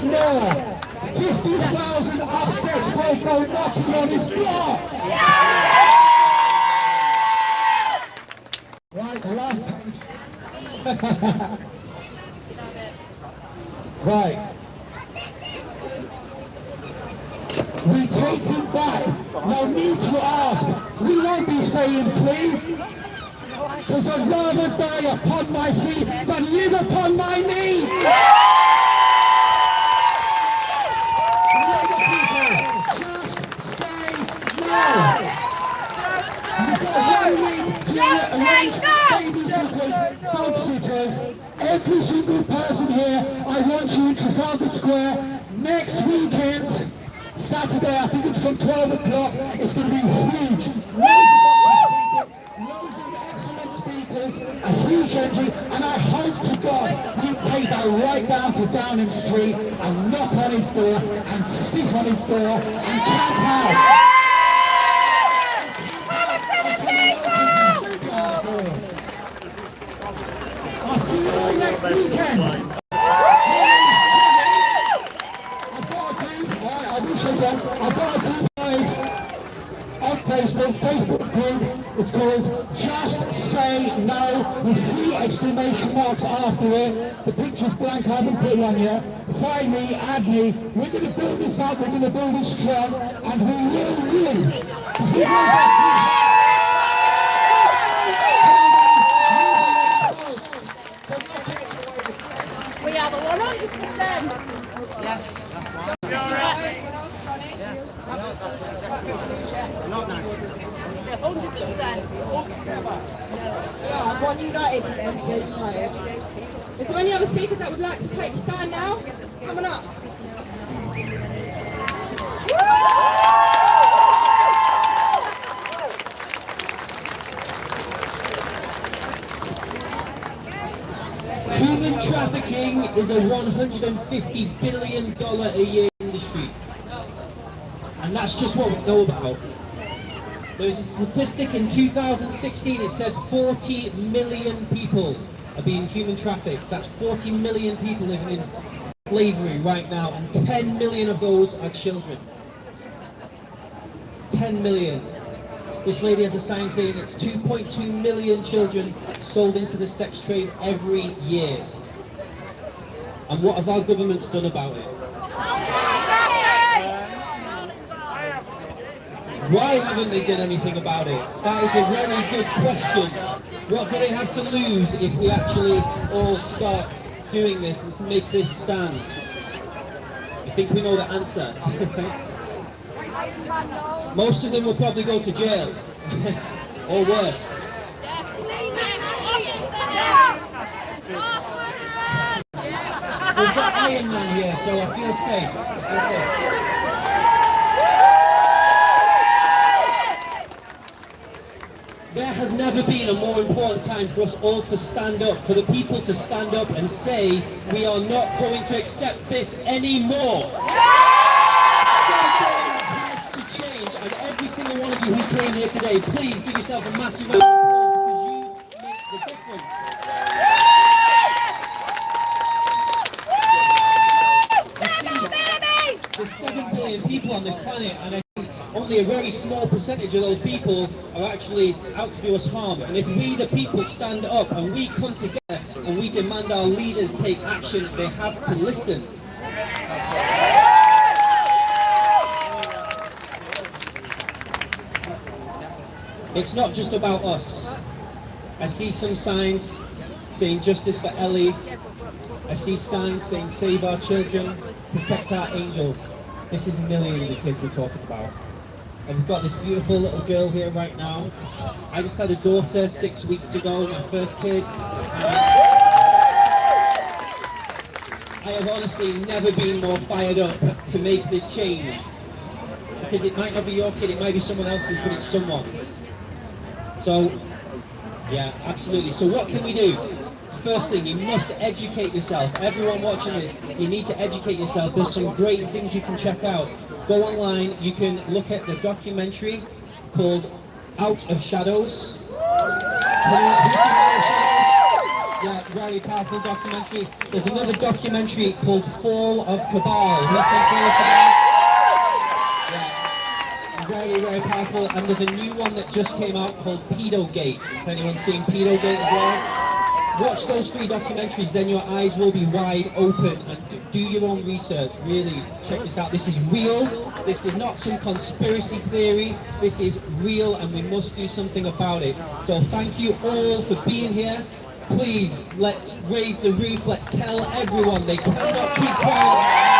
more. 50,000 upsets will go knocking on his door. Right, the last page. Right. We take him back. No need to ask. We won't be saying please. Because I'd rather die upon my feet than live upon my knees. Every single person here, I want you in Trafalgar Square next weekend, Saturday, I think it's from 12 o'clock, it's going to be huge. Loads of excellent speakers, a huge energy, and I hope to God we take that right down to Downing Street and knock on his door and sit on his door and camp out. I'll see you all next weekend. I've got a group page on Facebook group. It's called Just Say No with 3 exclamation marks after it. The picture's blank, I haven't put one yet. Find me, add me. We're going to build this up, we're going to build this strong, and we will win. We have a 100%. Yes, that's right. You're all right. 100%. Yeah, one United. Is there any other speakers that would like to take the stand now? Coming up. Human trafficking is a $150 billion a year industry. And that's just what we know about. There's a statistic in 2016, it said 40 million people are being human trafficked. That's 40 million people living in slavery right now, and 10 million of those are children. 10 million. This lady has a sign saying it's 2.2 million children sold into the sex trade every year. And what have our governments done about it? Why haven't they done anything about it? That is a very good question. What do they have to lose if we actually all start doing this and make this stand? I think we know the answer. Most of them will probably go to jail, or worse. We've got Iron Man here, so I feel safe. There has never been a more important time for us all to stand up, for the people to stand up and say, we are not going to accept this anymore. To change, and every single one of you who came here today, please give yourselves a massive round of applause because you make the difference. There's 7 billion people on this planet, and I think only a very small percentage of those people are actually out to do us harm. And if we, the people, stand up and we come together and we demand our leaders take action, they have to listen. It's not just about us. I see some signs saying justice for Ellie. I see signs saying save our children, protect our angels. This is millions of kids we're talking about. And we've got this beautiful little girl here right now. I just had a daughter 6 weeks ago, my first kid. I have honestly never been more fired up to make this change. Because it might not be your kid, it might be someone else's, but it's someone's. So, yeah, absolutely. So what can we do? First thing, you must educate yourself. Everyone watching this, you need to educate yourself. There's some great things you can check out. Go online, you can look at the documentary called Out of Shadows. Yeah, very powerful documentary. There's another documentary called Fall of Cabal. Who said Fall of Cabal? Yeah. Very, very powerful. And there's a new one that just came out called Pedogate. Has anyone seen Pedogate as well? Watch those 3 documentaries, then your eyes will be wide open, and do your own research. Really check this out. This is real. This is not some conspiracy theory. This is real, and we must do something about it. So thank you all for being here. Please, let's raise the roof. Let's tell everyone they cannot keep quiet.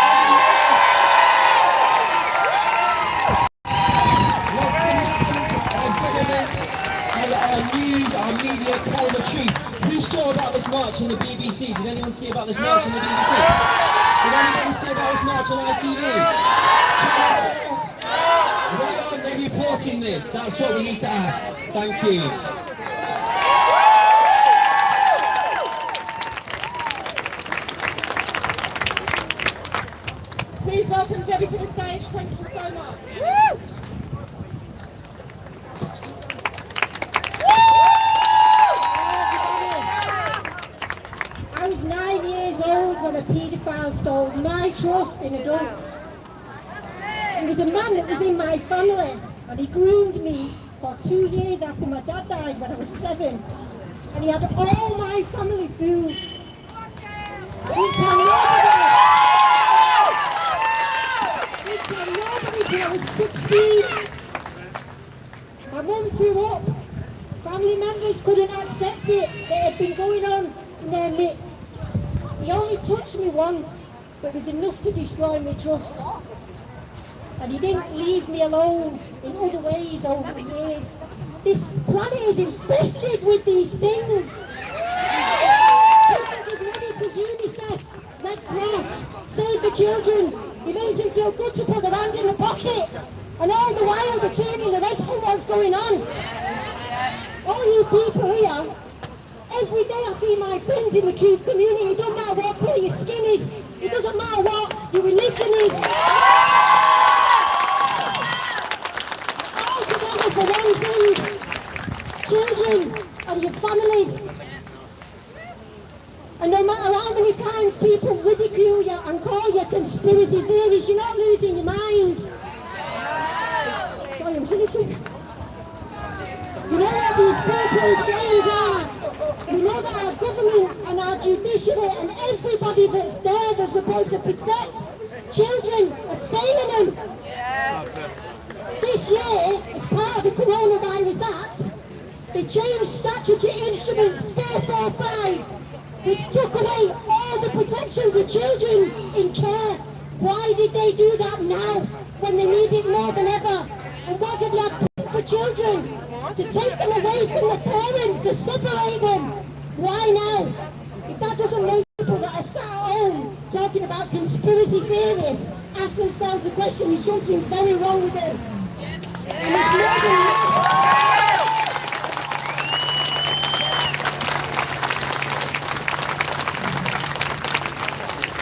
Our news, our media tell the truth. Who saw about this march on the BBC? Did anyone see about this march on the BBC? Did anyone see about this march on ITV? Why aren't they reporting this? That's what we need to ask. Thank you. Please welcome Debbie to the stage. Thank you so much. I was 9 years old when a paedophile stole my trust in adults. It was a man that was in my family, and he groomed me for 2 years after my dad died when I was 7. And he had all my family food. He can nobody till I was 16. My mum grew up. Family members couldn't accept it. It had been going on in their midst. He only touched me once, but it was enough to destroy my trust. And he didn't leave me alone in other ways over the years. This planet is infested with these things. People is ready to UNICEF, Red Cross, Save the Children. It makes them feel good to put their hand in the pocket. And all the while they're turning their heads for what's going on. All you people here, every day I see my friends in the truth community. It doesn't matter what colour your skin is. It doesn't matter what your religion is. All together for one thing. Children and your families. And no matter how many times people ridicule you and call you conspiracy theories, you're not losing your mind. Sorry, I'm shaking. You know what these people's games are. You know that our government and our judiciary and everybody that's there that's supposed to protect children are failing them. This year, as part of the Coronavirus Act, they changed statutory instruments 445, which took away all the protections of children in care. Why did they do that now, when they need it more than ever? And what did they have for children? To take them away from the parents, to separate them. Why now? If that doesn't make people that are sat at home talking about conspiracy theories ask themselves the question, is something very wrong with them? And it's more than that.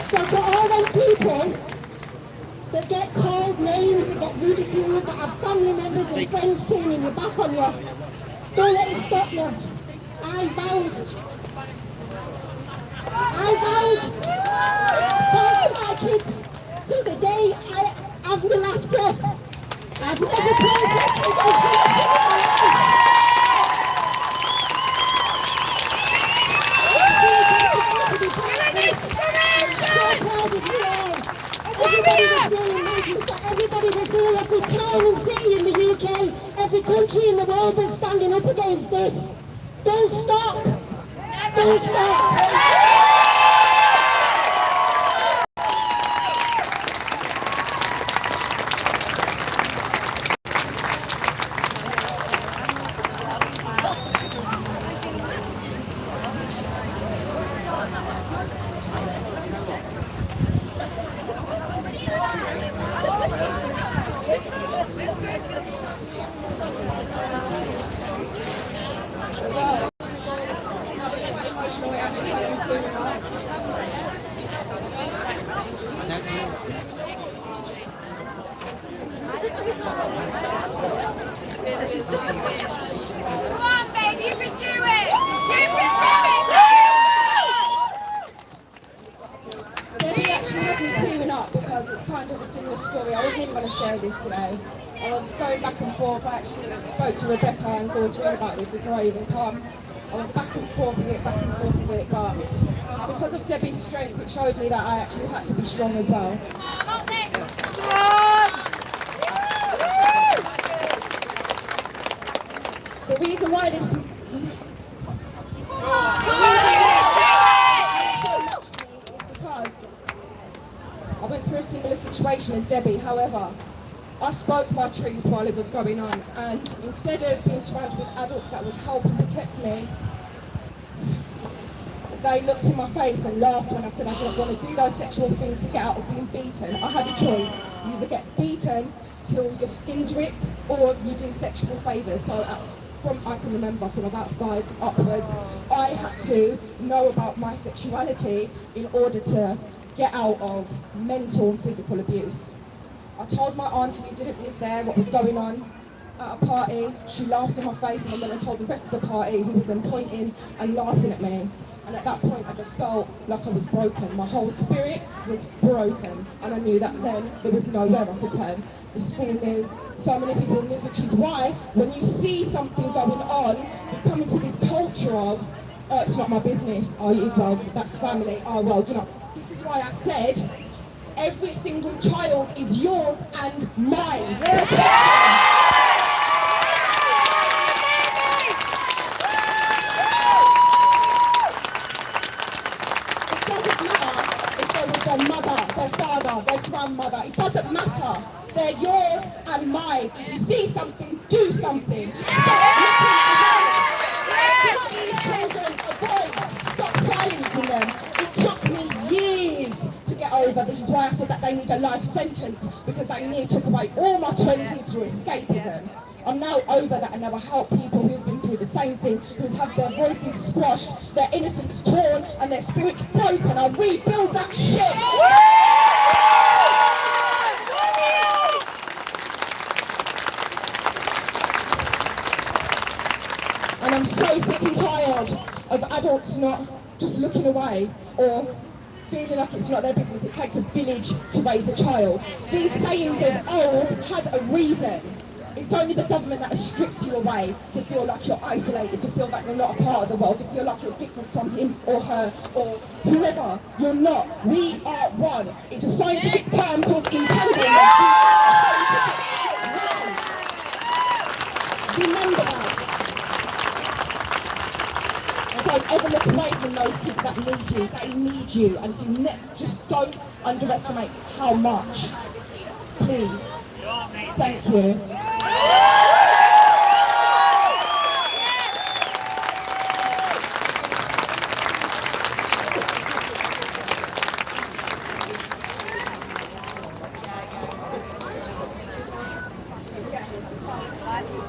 So to all them people that get called names, that get ridiculed, that have family members and friends turning their back on you, don't let it stop you. I vowed to fight for my kids till the day I have my last breath. I've never protested against my Everybody that's here, every town and city in the UK, every country in the world that's standing up against this. Don't stop. Don't stop. because it's kind of a similar story. I wasn't even going to share this today. I was going back and forth. I actually spoke to Rebecca and Gordon about this before I even come. I went back and forth with it, but because of Debbie's strength, it showed me that I actually had to be strong as well. The reason why this so much to me is because I went through a similar situation as Debbie. However, I spoke my truth while it was going on, and instead of being surrounded with adults that would help and protect me, they looked in my face and laughed when I said I didn't want to do those sexual things to get out of being beaten. I had a choice. You either get beaten till your skin's ripped, or you do sexual favours. So from I can remember from about 5 upwards, I had to know about my sexuality in order to get out of mental and physical abuse. I told my auntie who didn't live there what was going on at a party. She laughed in my face, and then I told the rest of the party, who was then pointing and laughing at me. And at that point, I just felt like I was broken. My whole spirit was broken, and I knew that then there was nowhere I could turn. The school knew, so many people knew, which is why when you see something going on, you come into this culture of, oh, it's not my business. Oh, well, that's family. Oh, well, you know. This is why I said, every single child is yours and mine. Their mother, their father, their grandmother. It doesn't matter. They're yours and mine. If you see something, do something. Stop looking away. Give these children a voice. Stop silencing them. It took me years to get over. This is why I said that they need a life sentence, because they nearly took away all my 20s through escapism. I'm now over that, and now I help people who've been through the same thing, who's had their voices squashed, their innocence torn, and their spirits broken. I rebuild that shit. And I'm so sick and tired of adults not just looking away or feeling like it's not their business. It takes a village to raise a child. These sayings of old had a reason. It's only the government that has stripped you away to feel like you're isolated, to feel like you're not a part of the world, to feel like you're different from him or her or whoever. You're not. We are one. It's a scientific term called entanglement. Remember that. And don't ever look away from those kids that need you. They need you. And just don't underestimate how much. Please. Thank you.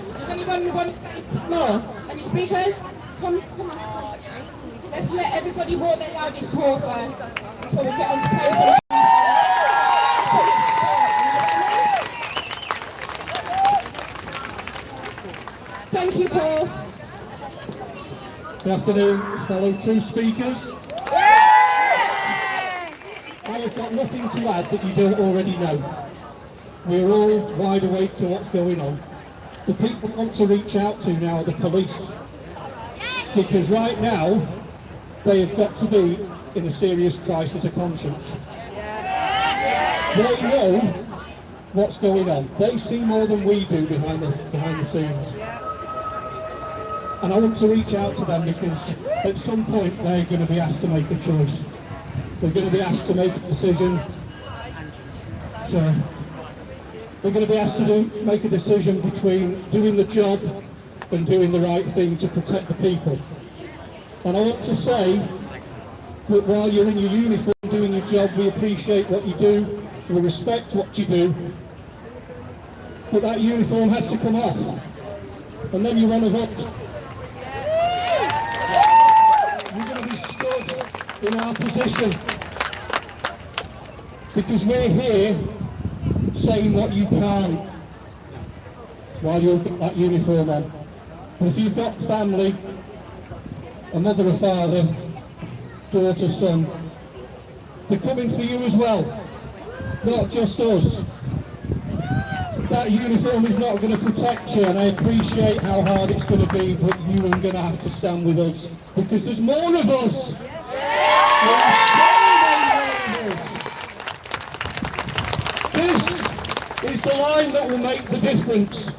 Does anyone want to say more? Any speakers? Come on. Let's let everybody roar their loudest roar first before we get on stage. Thank you, Paul. Good afternoon, fellow true speakers. I have got nothing to add that you don't already know. We're all wide awake to what's going on. The people I want to reach out to now are the police. Because right now, they have got to be in a serious crisis of conscience. They know what's going on. They see more than we do behind the scenes. And I want to reach out to them because at some point they're going to be asked to make a choice. They're going to be asked to make a decision. So they're going to be asked to make a decision between doing the job and doing the right thing to protect the people. And I want to say that while you're in your uniform doing your job, we appreciate what you do, we respect what you do, but that uniform has to come off. And then you want to vote. You're going to be stood in our position because we're here saying what you can't while you've got that uniform on. And if you've got family, a mother, a father, daughter, son, they're coming for you as well. not just us. That uniform is not going to protect you, and I appreciate how hard it's going to be, but you are going to have to stand with us, because there's more of us. There are so many more of us. This is the line that will make the difference.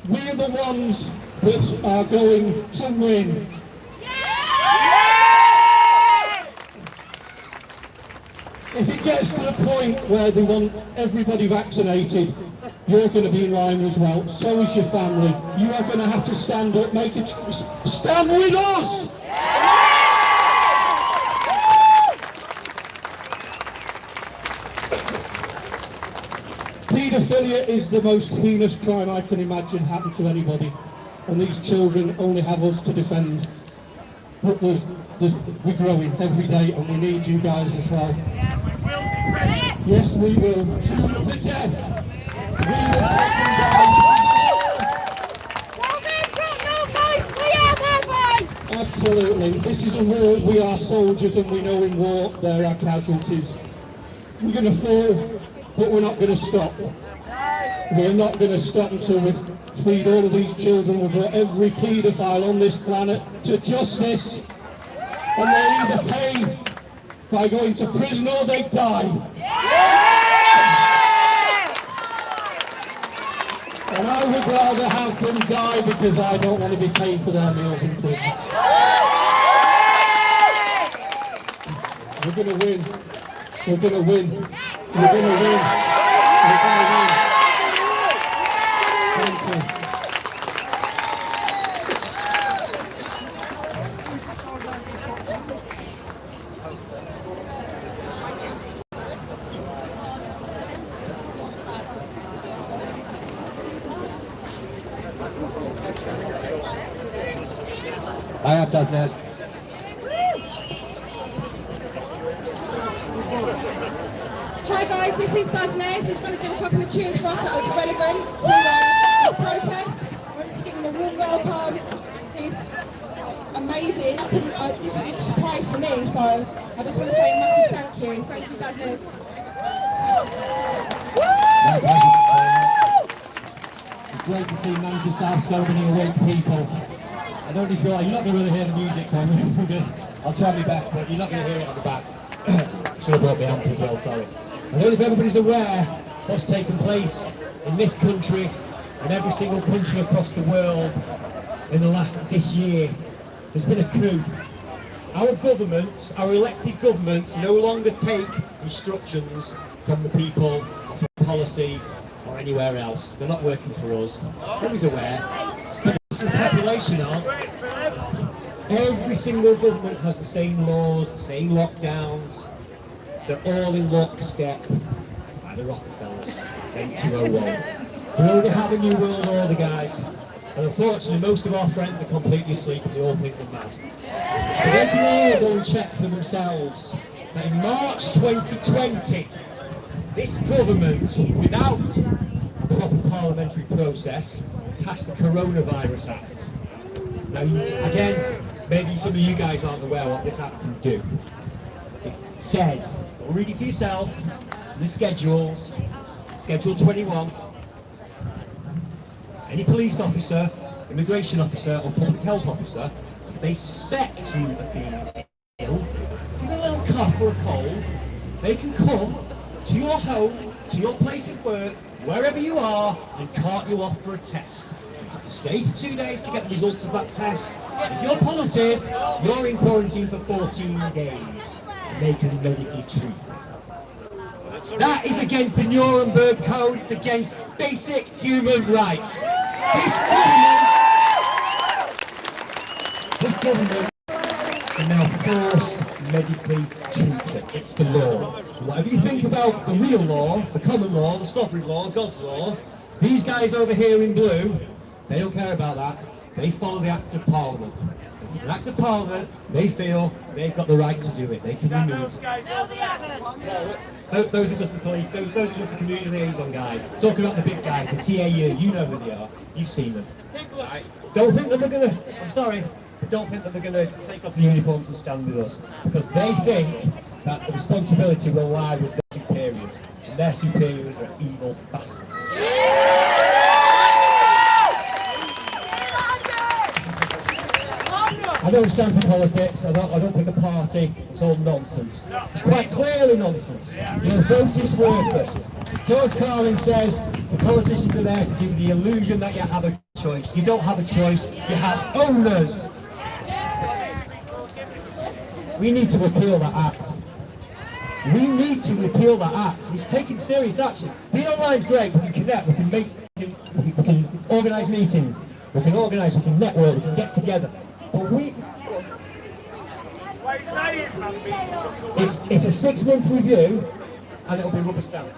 We are the ones that are going to win. If it gets to the point where they want everybody vaccinated, you're going to be in line as well. So is your family. You are going to have to stand up, make a choice. Stand with us! Paedophilia is the most heinous crime I can imagine happen to anybody. And these children only have us to defend. But we're growing every day, and we need you guys as well. Yes, we will. To the death. We will take them down. Well, they've got no voice, we are their voice! Absolutely. This is a war. We are soldiers, and we know in war there are casualties. We're going to fall, but we're not going to stop. We're not going to stop until we freed all of these children. We've brought every paedophile on this planet to justice. And they either pay by going to prison or they die. And I would rather have them die, because I don't want to be paying for their meals in prison. We're going to win. We're going to win. We're going to win. We're going to win. Thank you. I have Daznez. Hi guys, this is Daznez. He's going to do a couple of tunes for us that was relevant to this protest. I want to give him a warm welcome. He's amazing. This is a surprise for me, so I just want to say a massive thank you. Thank you, Daznez. It's great to see Manchester have so many awake people. I don't really feel like you're not going to really hear the music, so I'll try my best, but you're not going to hear it at the back. Should have brought my amp as well, sorry. I don't know if everybody's aware what's taken place in this country and every single country across the world in this year. There's been a coup. Our governments, our elected governments, no longer take instructions from the people, from policy, or anywhere else. They're not working for us. Everybody's aware. But the population are. Every single government has the same laws, the same lockdowns. They're all in lockstep by the Rockefellers, N201. We already have a new world order, guys. And unfortunately, most of our friends are completely asleep and they all think we're mad. But they can all go and check for themselves that in March 2020, this government, without proper parliamentary process, passed the Coronavirus Act. Now, again, maybe some of you guys aren't aware what this act can do. It says, go read it for yourself, the schedules, Schedule 21, any police officer, immigration officer or public health officer, if they suspect you of being ill, give a little cough or a cold, they can come to your home, to your place of work, wherever you are, and cart you off for a test. You have to stay for 2 days to get the results of that test. If you're positive, you're in quarantine for 14 days. They can medically treat you. That is against the Nuremberg Code. It's against basic human rights. This government can now force medically treat you. It's the law. Whatever you think about the real law, the common law, the sovereign law, God's law, these guys over here in blue, they don't care about that. They follow the Act of Parliament. If it's an Act of Parliament, they feel they've got the right to do it. They can remove. No, they haven't. Those are just the police. Those are just the community liaison guys. Talking about the big guys, the TAU. You know who they are. You've seen them. Right? Don't think that they're going to. I'm sorry. But don't think that they're going to take off the uniforms and stand with us, because they think that the responsibility will lie with their superiors. And their superiors are evil bastards. I don't stand for politics, I don't pick a party, it's all nonsense. It's quite clearly nonsense. Your vote is worthless. George Carlin says the politicians are there to give you the illusion that you have a choice. You don't have a choice, you have owners. We need to repeal that act. We need to repeal that act. It's taking serious action. Being online is great, we can connect, we can organise meetings, we can network, we can get together. But it's a 6-month review and it'll be rubber stamped.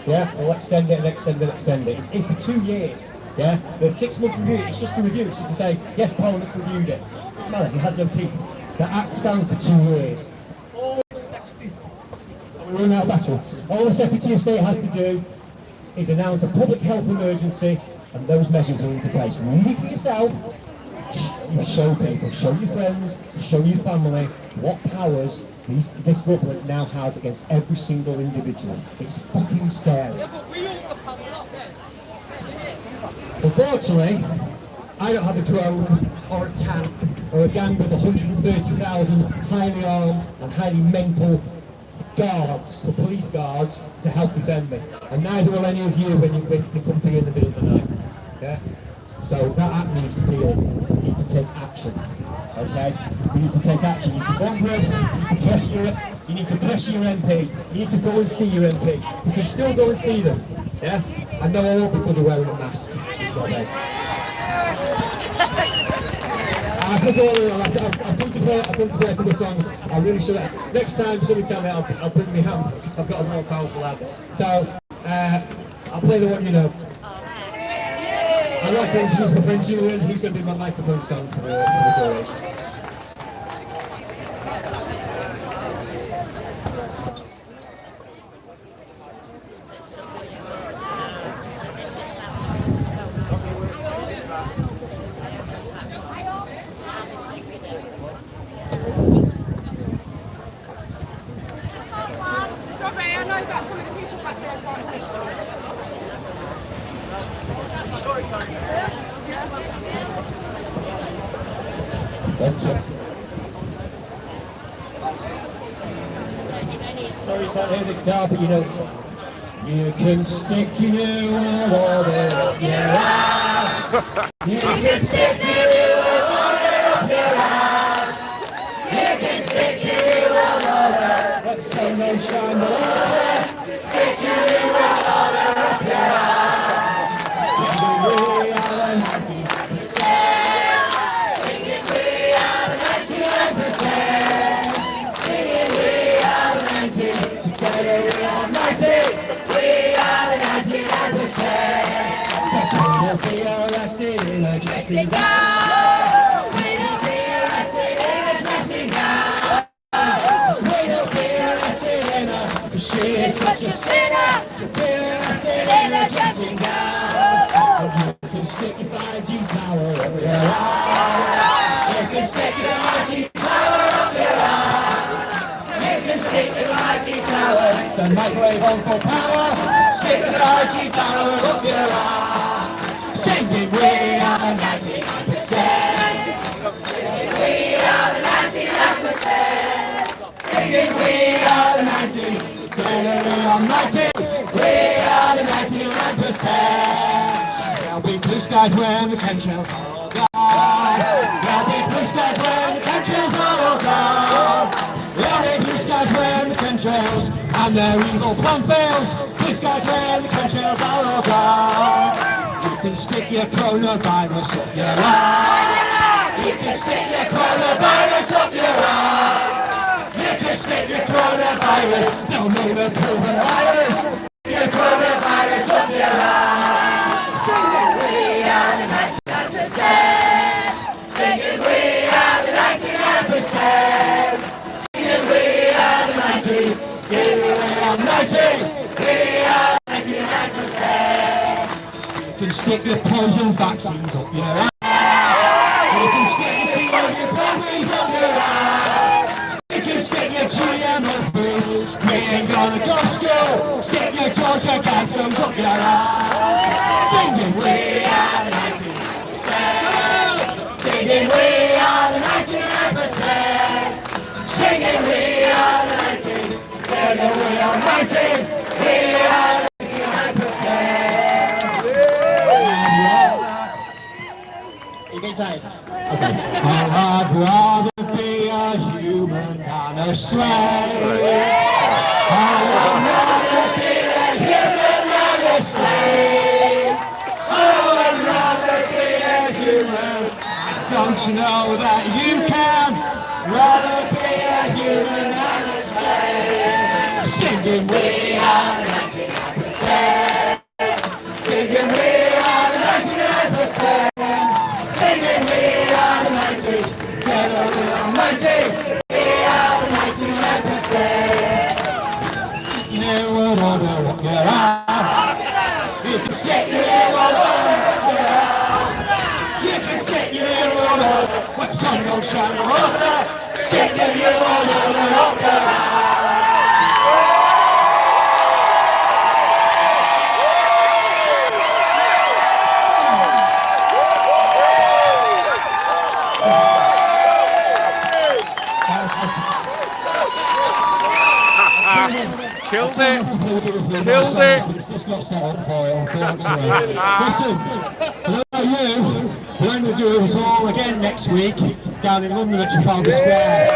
Yeah, we'll extend it and extend it and extend it. It's the 2 years. Yeah, the 6-month review, it's just a review, it's just to say, yes, Parliament's reviewed it. No, it has no teeth. The Act stands for 2 years. We're running out of battle. All the Secretary of State has to do is announce a public health emergency and those measures are into place. Read it for yourself. You show people, show your friends, show your family what powers this government now has against every single individual. It's fucking scary. Unfortunately, I don't have a drone or a tank or a gang of 130,000 highly armed and highly mental guards, the police guards, to help defend me. And neither will any of you when you come to you in the middle of the night. Yeah? So that act needs to be on. We need to take action. Okay? We need to take action. You need to go on groups, you need to pressure your MP. You need to go and see your MP. You can still go and see them. Yeah? I know I won't be bloody wearing a mask. I've been to play a couple of songs. I really should have. Next time somebody tell me I'll bring my hand. I've got a more powerful hand. So I'll play the one you know. I'd like to introduce my friend Julian. He's going to be my microphone stand for the duration. Sorry, I know that some of the people back there can't hear. Sorry if I hear the guitar, but you know it's you can stick your new one up your ass. You can stick your new one up your ass. You can stick your new one let the sun shine the water. Stick your new one up your ass. We are the 99%. Singing we are the 99%. Singing we are the 90%. Together we are 90. We are the 99%. The Queen will be arrested in a dressing gown. Queen will be arrested in a dressing gown. Queen will be arrested in a. She is such a sinner. She'll be arrested in a dressing gown. You can stick your 5G tower up your arm. You can stick your 5G tower up your arm. You can stick your 5G tower. It's a microwave on full power. Stick the 5G tower up your arm. Singing we are the 99%. We are the 99%. Singing we are the 90%. Together we are 90. We are the 99%. There'll be blue skies when the chemtrails are gone. There'll be blue skies when the chemtrails are gone. There'll be blue skies when the chemtrails and their evil plan fails. Blue skies when the chemtrails are all gone. You can stick your coronavirus up your ass. You can stick your coronavirus up your ass. You can stick your coronavirus. Don't need a coronavirus. Your coronavirus up your ass. Singing we are the 99%. Singing we are the 99%. Singing we are the 90. Yeah, we are 90. We are 99%. You can stick your poison vaccines up your ass. You can stick your TNT vaccines up your ass. You can stick your GMO foods. We ain't gonna go school. Stick your excited. I'd rather be a human than a slave. I'd rather be a human than a slave. I would rather be a human. Don't you know that you can rather be a human than a slave? Singing we are 99%. Singing we are 99%. Singing we are 90. Get over on 90. We are 99%. New world order, what you're on. You can stick your new world order, what you're on. You can stick your new world order. When the sun don't shine on water, stick your new world order, what you're on. Killed it. Killed it. It's just not set up for it, unfortunately. Listen, hello you. We're going to do this all again next week down in London at Trafalgar Square.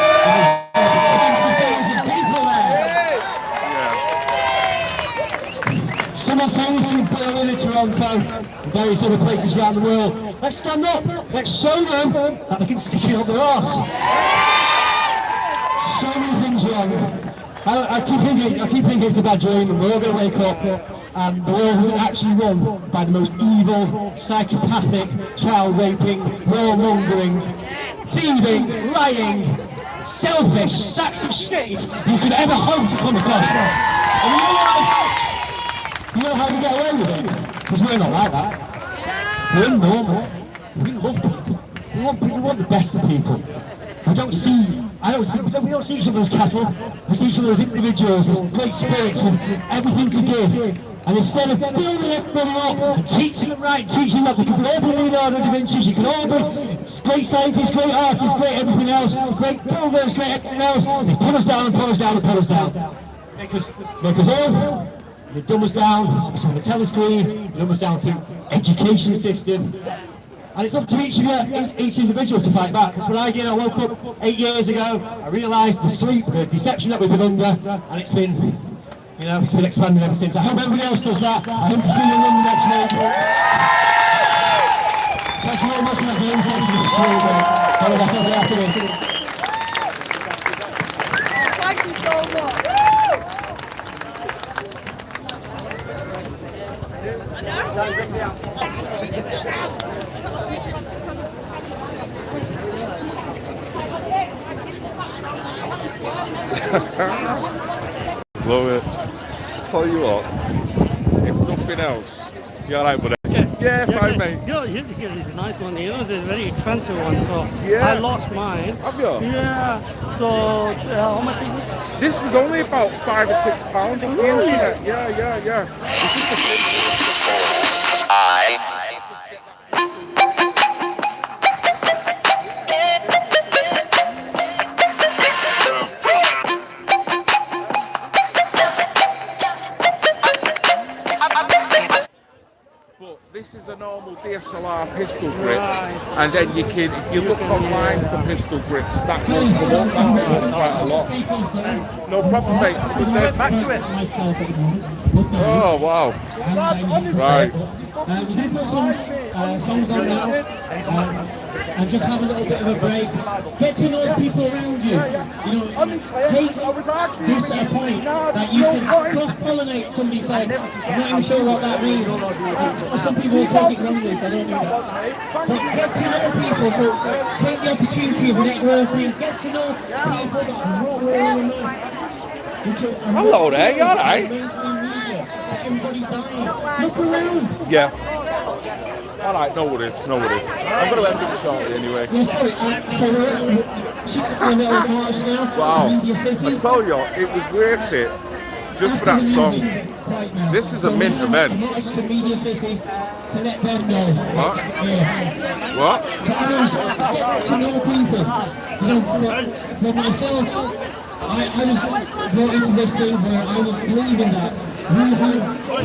And there's 20,000 people there. Simultaneously in Berlin and Toronto and various other places around the world. Let's stand up. Let's show them that they can stick it up their arse. So many things wrong. I keep thinking it's a bad dream and we're all going to wake up and the world isn't actually run by the most evil, psychopathic, child raping, warmongering, thieving, lying, selfish sacks of shit you could ever hope to come across. And you know how we get away with it? Because we're not like that. We're normal. We love people. We want the best of people. We don't see each other as cattle. We see each other as individuals, as great spirits with everything to give. And instead of building everybody up and teaching them right, teaching them that they can all be Leonardo da Vinci's, you can all be great scientists, great artists, great everything else, great builders, great everything else, they put us down and put us down and put us down. Make us ill, they dumb us down, obviously with the telescreen, they dumb us down through education system. And it's up to each individual to fight back. That's what I did. I woke up 8 years ago. I realised the sleep, the deception that we've been under, and it's been expanding ever since. I hope everybody else does that. I hope to see you in London next week. Thank you very much for that game section of the tour. That's what we're after. Thank you so much. Love it. Tell you what, if nothing else, you alright, buddy? Yeah, fine, mate. Here is a nice one. You know, there's a very expensive one. So Yeah. I lost mine. Have you? Yeah. So how much is it? This was only about £5 or £6 on the internet. Yeah. This is the This is a normal DSLR pistol grip, and then you can, if you look online for pistol grips, that does come up quite a lot. No problem, mate. Back to it. Oh, wow. Right. We're going to put some songs on now and just have a little bit of a break. Get to know people around you. You know, take this at a point that you can cross-pollinate somebody's life. I'm not even sure what that means. Some people will take it wrongly, so I don't know that. But get to know people, so take the opportunity of networking, get to know people that are not really nice. Hello there, you alright? Everybody's dying. Look around. Yeah. Alright, no worries. I'm going to end it shortly anyway. Yeah, sorry, so we're a little march now Wow. to Media City. I tell you, it was worth it just for that song. This is a mint event. March to Media City to let them know. What? Yeah. What? So get to know people. You know, for myself, I was brought into this thing where I was believing that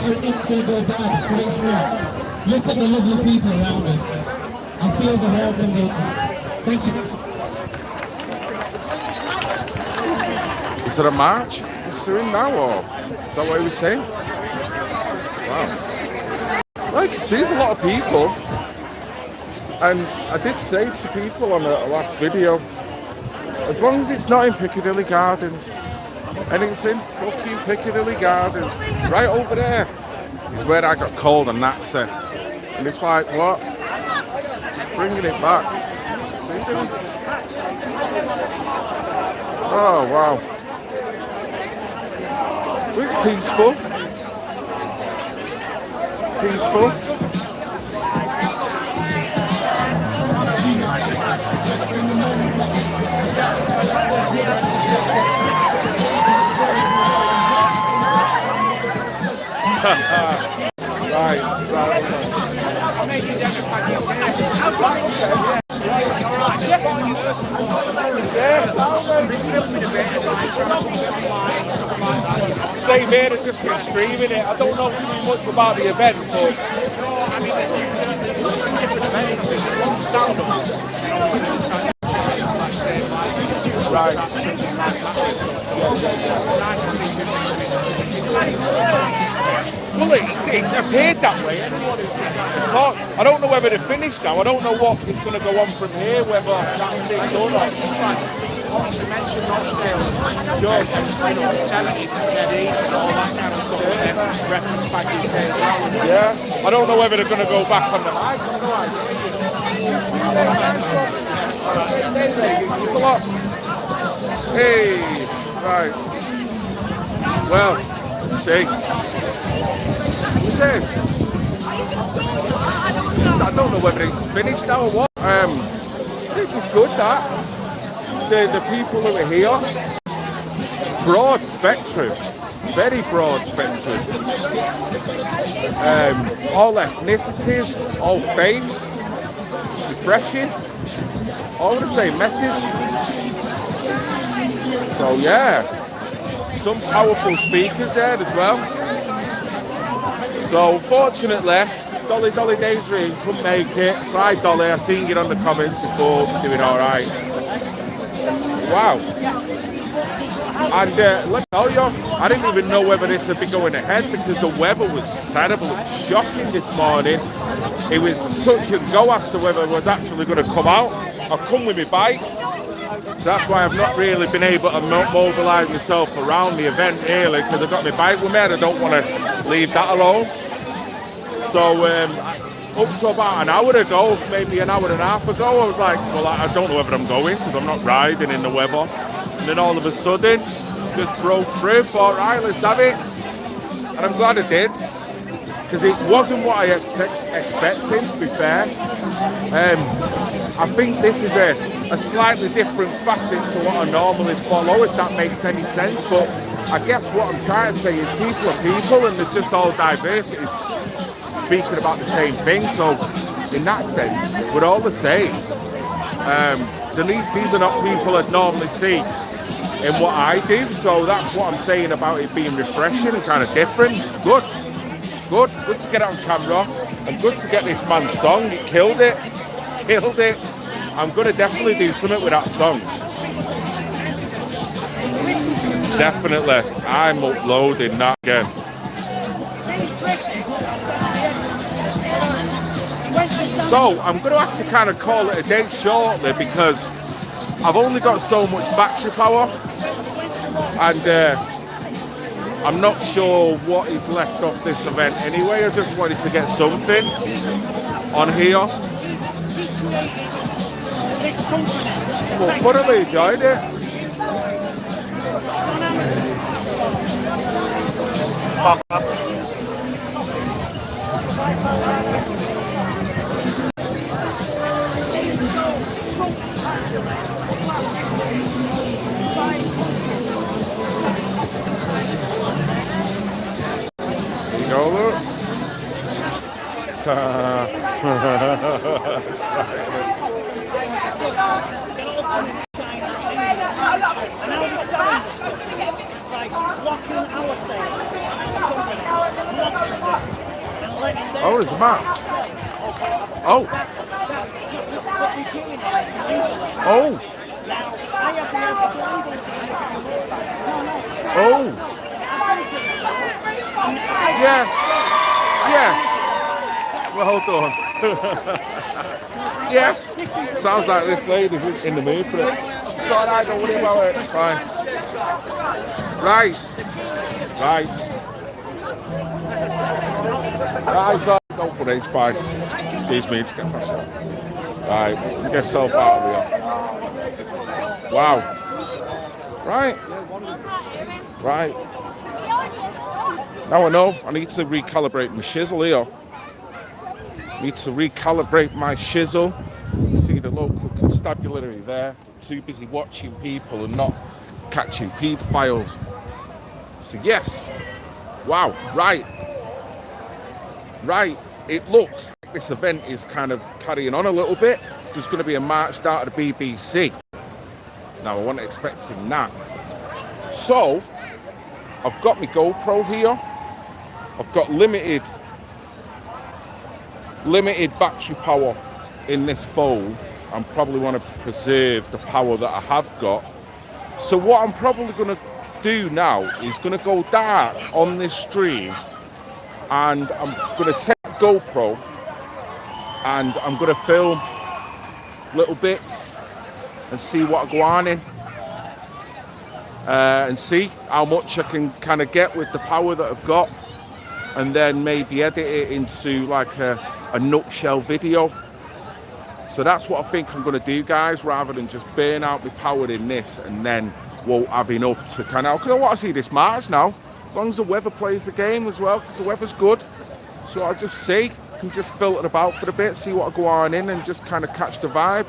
everything's going to go bad, but it's not. Look at the lovely people around us. I'm field of organ. Thank you. Is there a march ensuing now, or is that what he was saying? Wow. Well, you can see there's a lot of people. And I did say to people on the last video, as long as it's not in Piccadilly Gardens, and it's in fucking Piccadilly Gardens, right over there is where I got called a Nazi. And it's like, what? Just bringing it back. See? Oh, wow. It's peaceful. Peaceful. Right. Same here, I've just been streaming it. I don't know too much about the event, but right. Well, it appeared that way. I don't know whether they're finished now. I don't know what is going to go on from here, whether that's it done or obviously mentioned Rochdale, George, you know, 70s and Teddy and all that kind of stuff, reference back in there as well. Yeah, I don't know whether they're going to go back on the mic. Hey, right. Well, let's see. I don't know whether it's finished now or what. I think it's good that the people who are here, broad spectrum, very broad spectrum, all ethnicities, all faiths, refreshing, all the same message. So yeah, some powerful speakers there as well. So fortunately, Dolly Daydream couldn't make it. Tried Dolly, I've seen you on the comments before, doing alright. Wow. And let me tell you, I didn't even know whether this would be going ahead because the weather was terrible. It was shocking this morning. It was touch and go as to whether it was actually going to come out. I come with my bike. So that's why I've not really been able to mobilise myself around the event really, because I've got my bike with me and I don't want to leave that alone. So up to about an hour ago, maybe an hour and a half ago, I was like, well, I don't know whether I'm going because I'm not riding in the weather. And then all of a sudden, just broke through, thought, right, let's have it. And I'm glad I did, because it wasn't what I expected, to be fair. I think this is a slightly different facet to what I normally follow, if that makes any sense. But I guess what I'm trying to say is people are people, and there's just all diversity speaking about the same thing. So in that sense, we're all the same. These are not people I'd normally see in what I do. So that's what I'm saying about it being refreshing and kind of different. Good to get it on camera, and good to get this man's song. It killed it. I'm going to definitely do something with that song. Definitely. I'm uploading that again. So I'm going to have to kind of call it a day shortly because I've only got so much battery power, and I'm not sure what is left of this event anyway. I just wanted to get something on here. Well, thoroughly enjoyed it. You know, look. Oh, there's a map. Oh. Oh. Oh. Yes. Yes. Well done. Yes. Sounds like this lady who's in the mood for it. It's all right, don't worry about it. It's fine. Right. Don't put it, it's fine. Excuse me, just get past it. Right, get yourself out of here. Wow. Right. Now I know I need to recalibrate my shizzle here. Need to recalibrate my shizzle. You see the local constabulary there. Too busy watching people and not catching paedophiles. So yes. Wow. Right. It looks like this event is kind of carrying on a little bit. There's going to be a march down to the BBC. Now I wasn't expecting that. So I've got my GoPro here. I've got limited battery power in this phone. I probably want to preserve the power that I have got. So what I'm probably going to do now is going to go dark on this stream, and I'm going to take GoPro and I'm going to film little bits and see what I go on in, and see how much I can kind of get with the power that I've got, and then maybe edit it into like a nutshell video. So that's what I think I'm going to do, guys, rather than just burn out my power in this and then won't have enough to kind of, because I want to see this Mars now, as long as the weather plays the game as well, because the weather's good. So I'll just see, can just filter about for a bit, see what I go on in and just kind of catch the vibe.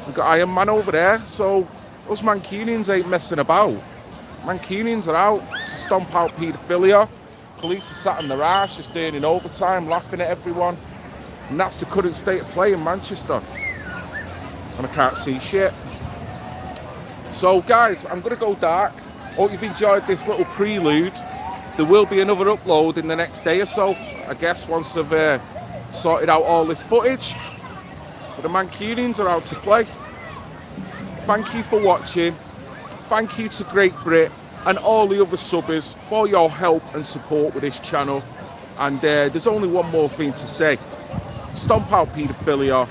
We've got Iron Man over there, so those Mancunians ain't messing about. Mancunians are out to stomp out paedophilia. Police are sat in their arse, just earning overtime, laughing at everyone. And that's the current state of play in Manchester. And I can't see shit. So guys, I'm going to go dark. Hope you've enjoyed this little prelude. There will be another upload in the next day or so, I guess, once I've sorted out all this footage. But the Mancunians are out to play. Thank you for watching. Thank you to Great Brit and all the other subbers for your help and support with this channel. And there's only one more thing to say. Stomp out paedophilia,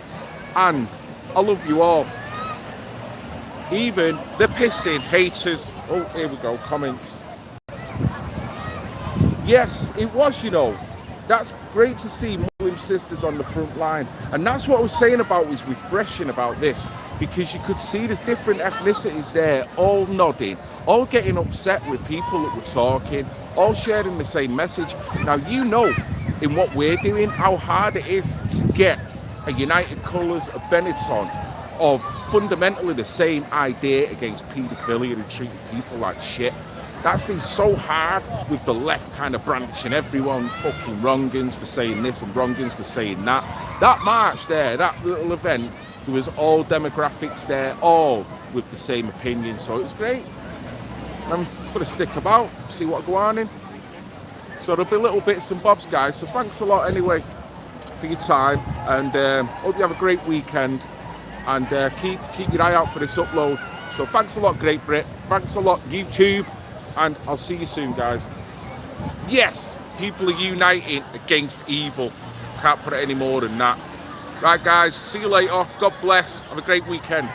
and I love you all. Even the pissing haters. Oh, here we go, comments. Yes, it was, you know. That's great to see Muslim sisters on the front line. And that's what I was saying about was refreshing about this, because you could see there's different ethnicities there, all nodding, all getting upset with people that were talking, all sharing the same message. Now, you know, in what we're doing, how hard it is to get a United Colours of Benetton of fundamentally the same idea against paedophilia and treating people like shit. That's been so hard with the left kind of brandishing everyone fucking wrongins for saying this and wrongins for saying that. That march there, that little event, there was all demographics there, all with the same opinion, so it was great. I'm going to stick about, see what I go on in. So there'll be little bits and bobs, guys, so thanks a lot anyway for your time, and hope you have a great weekend, and keep your eye out for this upload. So thanks a lot, Great Brit, thanks a lot, YouTube, and I'll see you soon, guys. Yes, people are uniting against evil. Can't put it any more than that. Right, guys, see you later. God bless. Have a great weekend.